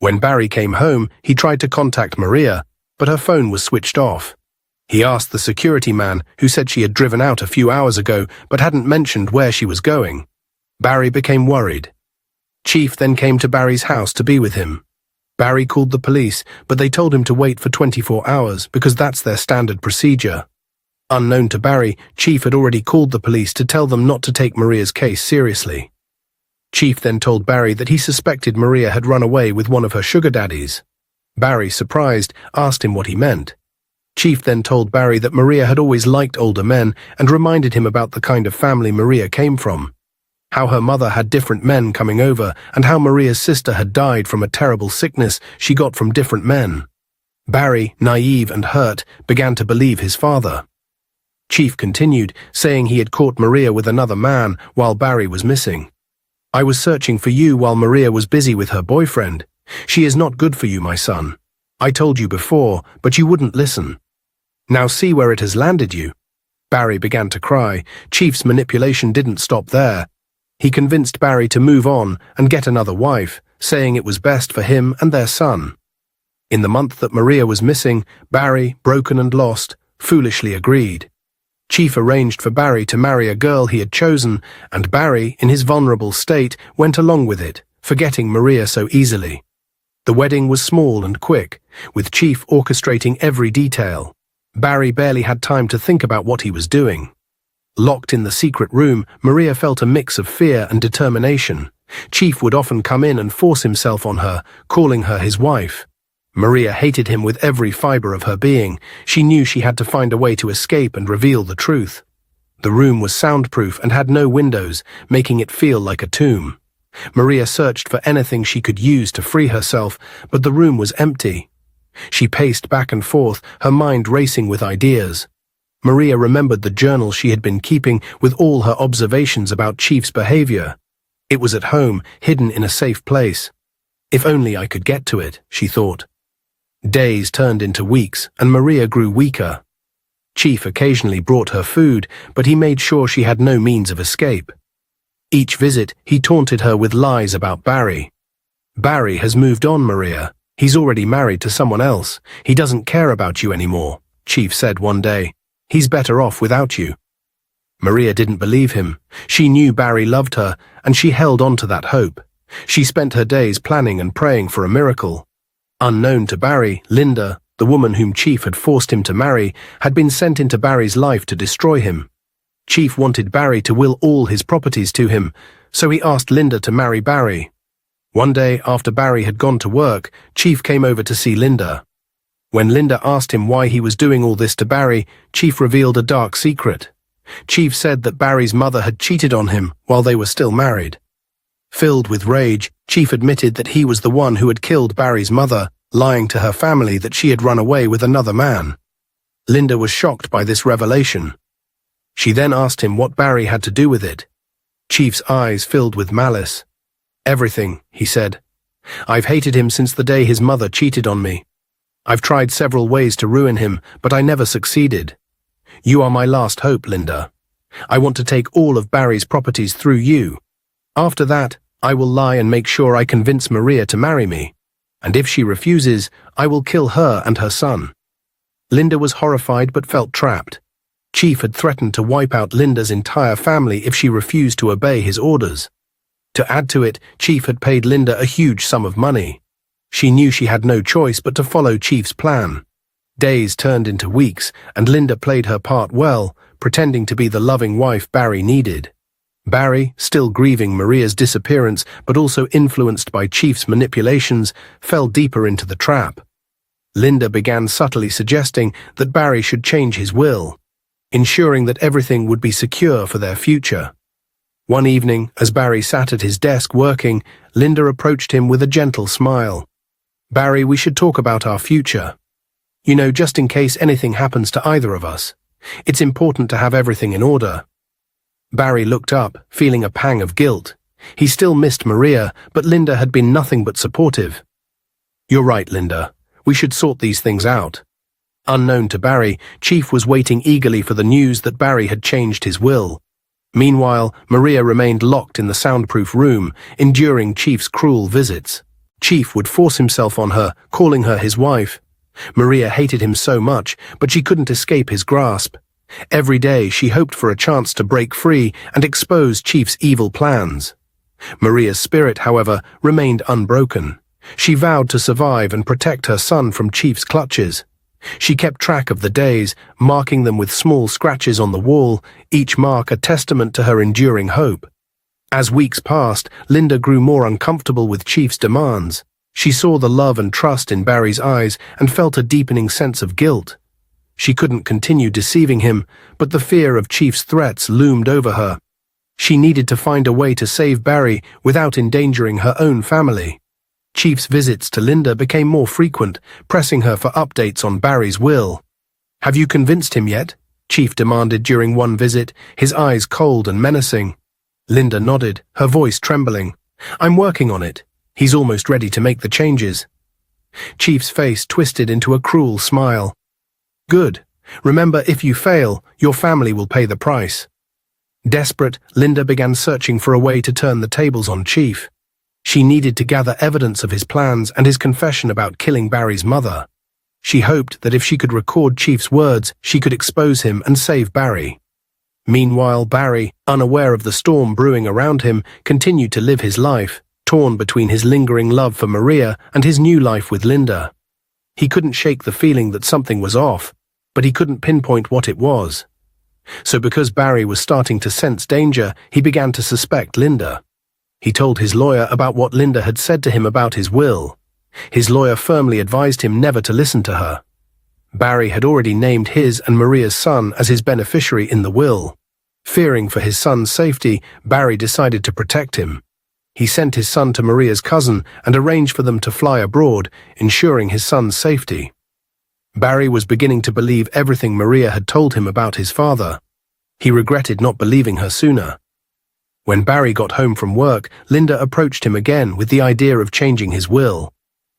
When Barry came home, he tried to contact Maria, but her phone was switched off. He asked the security man, who said she had driven out a few hours ago but hadn't mentioned where she was going. Barry became worried. Chief then came to Barry's house to be with him. Barry called the police, but they told him to wait for 24 hours because that's their standard procedure. Unknown to Barry, Chief had already called the police to tell them not to take Maria's case seriously. Chief then told Barry that he suspected Maria had run away with one of her sugar daddies. Barry, surprised, asked him what he meant. Chief then told Barry that Maria had always liked older men and reminded him about the kind of family Maria came from. How her mother had different men coming over and how Maria's sister had died from a terrible sickness she got from different men. Barry, naive and hurt, began to believe his father. Chief continued, saying he had caught Maria with another man while Barry was missing. I was searching for you while Maria was busy with her boyfriend. She is not good for you, my son. I told you before, but you wouldn't listen. Now see where it has landed you. Barry began to cry. Chief's manipulation didn't stop there. He convinced Barry to move on and get another wife, saying it was best for him and their son. In the month that Maria was missing, Barry, broken and lost, foolishly agreed. Chief arranged for Barry to marry a girl he had chosen, and Barry, in his vulnerable state, went along with it, forgetting Maria so easily. The wedding was small and quick, with Chief orchestrating every detail. Barry barely had time to think about what he was doing. Locked in the secret room, Maria felt a mix of fear and determination. Chief would often come in and force himself on her, calling her his wife. Maria hated him with every fiber of her being. She knew she had to find a way to escape and reveal the truth. The room was soundproof and had no windows, making it feel like a tomb. Maria searched for anything she could use to free herself, but the room was empty. She paced back and forth, her mind racing with ideas. Maria remembered the journal she had been keeping with all her observations about Chief's behavior. It was at home, hidden in a safe place. If only I could get to it, she thought. Days turned into weeks, and Maria grew weaker. Chief occasionally brought her food, but he made sure she had no means of escape. Each visit, he taunted her with lies about Barry. Barry has moved on, Maria. He's already married to someone else. He doesn't care about you anymore, Chief said one day. He's better off without you. Maria didn't believe him. She knew Barry loved her, and she held on to that hope. She spent her days planning and praying for a miracle. Unknown to Barry, Linda, the woman whom Chief had forced him to marry, had been sent into Barry's life to destroy him. Chief wanted Barry to will all his properties to him, so he asked Linda to marry Barry. One day, after Barry had gone to work, Chief came over to see Linda. When Linda asked him why he was doing all this to Barry, Chief revealed a dark secret. Chief said that Barry's mother had cheated on him while they were still married. Filled with rage, Chief admitted that he was the one who had killed Barry's mother, lying to her family that she had run away with another man. Linda was shocked by this revelation. She then asked him what Barry had to do with it. Chief's eyes filled with malice. Everything, he said. I've hated him since the day his mother cheated on me. I've tried several ways to ruin him, but I never succeeded. You are my last hope, Linda. I want to take all of Barry's properties through you. After that, I will lie and make sure I convince Maria to marry me. And if she refuses, I will kill her and her son. Linda was horrified but felt trapped. Chief had threatened to wipe out Linda's entire family if she refused to obey his orders. To add to it, Chief had paid Linda a huge sum of money. She knew she had no choice but to follow Chief's plan. Days turned into weeks, and Linda played her part well, pretending to be the loving wife Barry needed. Barry, still grieving Maria's disappearance but also influenced by Chief's manipulations, fell deeper into the trap. Linda began subtly suggesting that Barry should change his will, ensuring that everything would be secure for their future. One evening, as Barry sat at his desk working, Linda approached him with a gentle smile. Barry, we should talk about our future. You know, just in case anything happens to either of us. It's important to have everything in order. Barry looked up, feeling a pang of guilt. He still missed Maria, but Linda had been nothing but supportive. You're right, Linda. We should sort these things out. Unknown to Barry, Chief was waiting eagerly for the news that Barry had changed his will. Meanwhile, Maria remained locked in the soundproof room, enduring Chief's cruel visits. Chief would force himself on her, calling her his wife. Maria hated him so much, but she couldn't escape his grasp. Every day she hoped for a chance to break free and expose Chief's evil plans. Maria's spirit, however, remained unbroken. She vowed to survive and protect her son from Chief's clutches. She kept track of the days, marking them with small scratches on the wall, each mark a testament to her enduring hope. As weeks passed, Linda grew more uncomfortable with Chief's demands. She saw the love and trust in Barry's eyes and felt a deepening sense of guilt. She couldn't continue deceiving him, but the fear of Chief's threats loomed over her. She needed to find a way to save Barry without endangering her own family. Chief's visits to Linda became more frequent, pressing her for updates on Barry's will. "Have you convinced him yet?" Chief demanded during one visit, his eyes cold and menacing. Linda nodded, her voice trembling. "I'm working on it. He's almost ready to make the changes." Chief's face twisted into a cruel smile. "Good. Remember, if you fail, your family will pay the price." Desperate, Linda began searching for a way to turn the tables on Chief. She needed to gather evidence of his plans and his confession about killing Barry's mother. She hoped that if she could record Chief's words, she could expose him and save Barry. Meanwhile, Barry, unaware of the storm brewing around him, continued to live his life, torn between his lingering love for Maria and his new life with Linda. He couldn't shake the feeling that something was off, but he couldn't pinpoint what it was. So because Barry was starting to sense danger, he began to suspect Linda. He told his lawyer about what Linda had said to him about his will. His lawyer firmly advised him never to listen to her. Barry had already named his and Maria's son as his beneficiary in the will. Fearing for his son's safety, Barry decided to protect him. He sent his son to Maria's cousin and arranged for them to fly abroad, ensuring his son's safety. Barry was beginning to believe everything Maria had told him about his father. He regretted not believing her sooner. When Barry got home from work, Linda approached him again with the idea of changing his will.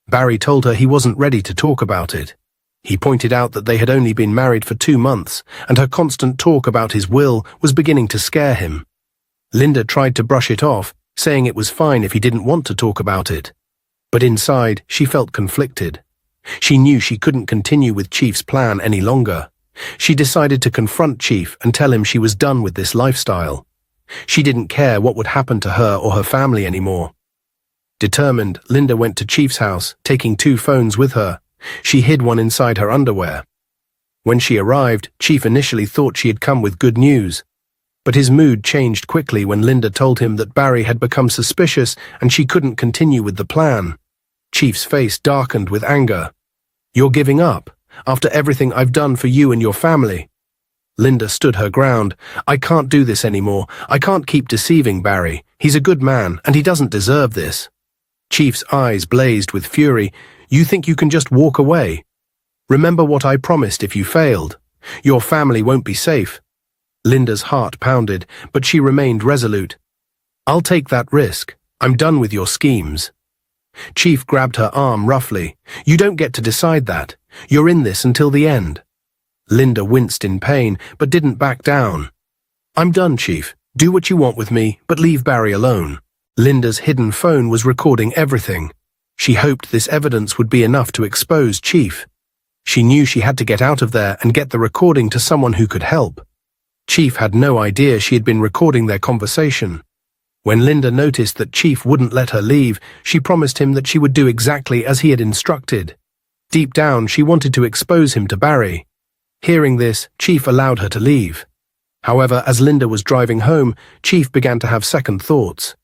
Barry told her he wasn't ready to talk about it. He pointed out that they had only been married for 2 months, and her constant talk about his will was beginning to scare him. Linda tried to brush it off, saying it was fine if he didn't want to talk about it. But inside, she felt conflicted. She knew she couldn't continue with Chief's plan any longer. She decided to confront Chief and tell him she was done with this lifestyle. She didn't care what would happen to her or her family anymore. Determined, Linda went to Chief's house, taking 2 phones with her. She hid one inside her underwear. When she arrived, Chief initially thought she had come with good news. But his mood changed quickly when Linda told him that Barry had become suspicious and she couldn't continue with the plan. Chief's face darkened with anger. "You're giving up, after everything I've done for you and your family." Linda stood her ground. "I can't do this anymore. I can't keep deceiving Barry. He's a good man, and he doesn't deserve this." Chief's eyes blazed with fury. "You think you can just walk away? Remember what I promised if you failed. Your family won't be safe." Linda's heart pounded, but she remained resolute. "I'll take that risk. I'm done with your schemes." Chief grabbed her arm roughly. "You don't get to decide that. You're in this until the end." Linda winced in pain, but didn't back down. "I'm done, Chief. Do what you want with me, but leave Barry alone." Linda's hidden phone was recording everything. She hoped this evidence would be enough to expose Chief. She knew she had to get out of there and get the recording to someone who could help. Chief had no idea she had been recording their conversation. When Linda noticed that Chief wouldn't let her leave, she promised him that she would do exactly as he had instructed. Deep down, she wanted to expose him to Barry. Hearing this, Chief allowed her to leave. However, as Linda was driving home, Chief began to have second thoughts.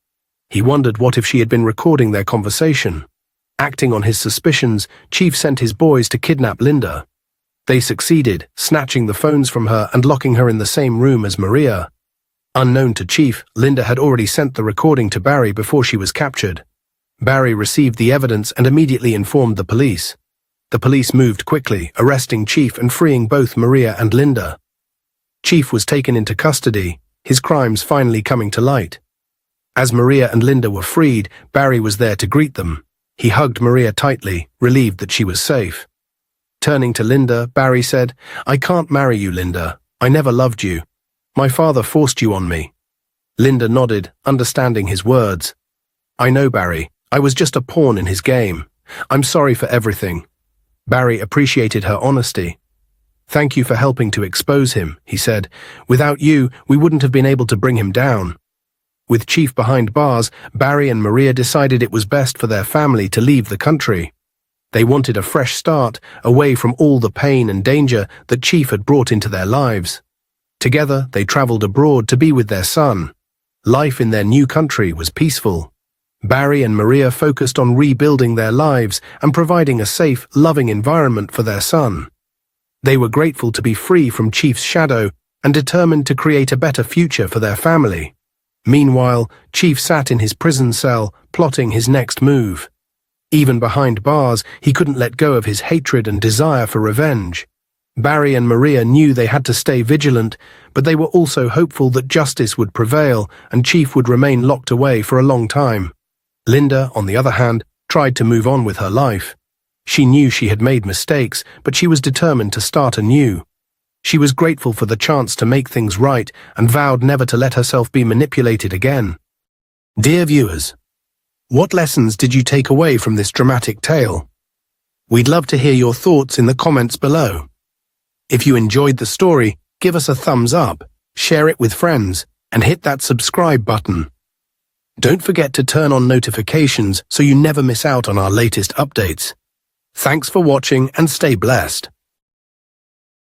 He wondered what if she had been recording their conversation. Acting on his suspicions, Chief sent his boys to kidnap Linda. They succeeded, snatching the phones from her and locking her in the same room as Maria. Unknown to Chief, Linda had already sent the recording to Barry before she was captured. Barry received the evidence and immediately informed the police. The police moved quickly, arresting Chief and freeing both Maria and Linda. Chief was taken into custody, his crimes finally coming to light. As Maria and Linda were freed, Barry was there to greet them. He hugged Maria tightly, relieved that she was safe. Turning to Linda, Barry said, "I can't marry you, Linda. I never loved you. My father forced you on me." Linda nodded, understanding his words. "I know, Barry. I was just a pawn in his game. I'm sorry for everything. Barry appreciated her honesty. Thank you for helping to expose him, he said. Without you, we wouldn't have been able to bring him down. With Chief behind bars, Barry and Maria decided it was best for their family to leave the country. They wanted a fresh start, away from all the pain and danger that Chief had brought into their lives. Together, they traveled abroad to be with their son. Life in their new country was peaceful. Barry and Maria focused on rebuilding their lives and providing a safe, loving environment for their son. They were grateful to be free from Chief's shadow and determined to create a better future for their family. Meanwhile, Chief sat in his prison cell, plotting his next move. Even behind bars, he couldn't let go of his hatred and desire for revenge. Barry and Maria knew they had to stay vigilant, but they were also hopeful that justice would prevail and Chief would remain locked away for a long time. Linda, on the other hand, tried to move on with her life. She knew she had made mistakes, but she was determined to start anew. She was grateful for the chance to make things right and vowed never to let herself be manipulated again. Dear viewers, what lessons did you take away from this dramatic tale? We'd love to hear your thoughts in the comments below. If you enjoyed the story, give us a thumbs up, share it with friends, and hit that subscribe button. Don't forget to turn on notifications so you never miss out on our latest updates. Thanks for watching and stay blessed.